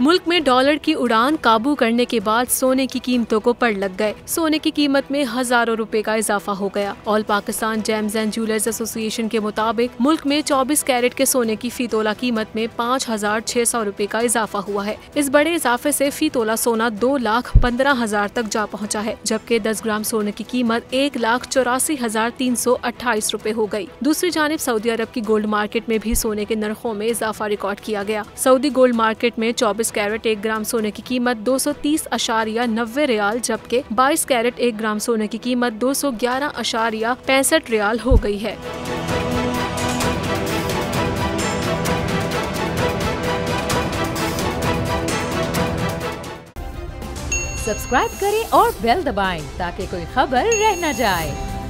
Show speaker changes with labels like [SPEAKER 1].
[SPEAKER 1] मुल्क में डॉलर की उड़ान काबू करने के बाद सोने की कीमतों को पड़ लग गए। सोने की कीमत में हजारों रुपए का इजाफा हो गया। All Pakistan James and jewellers association के मुताबिक मुल्क में 24 कैरेट के सोने की फी तोला कीमत में 5,600 रुपए का इजाफा हुआ है। इस बड़े इजाफे से फी तोला सोना 2,15,000 तक जा पहुँचा है, जबकि 10 ग्राम सोने की कीमत 1,84,328 रुपए हो गयी। दूसरी जानिब सऊदी अरब की गोल्ड मार्केट में भी सोने के नरखों में इजाफा रिकॉर्ड किया गया। सऊदी गोल्ड मार्केट में 24 कैरेट 1 ग्राम सोने की कीमत 230.90 रियाल, जबकि 22 कैरेट 1 ग्राम सोने की कीमत 211.65 रियाल हो गई है।
[SPEAKER 2] सब्सक्राइब करें और बेल दबाएं ताकि कोई खबर रह न जाए।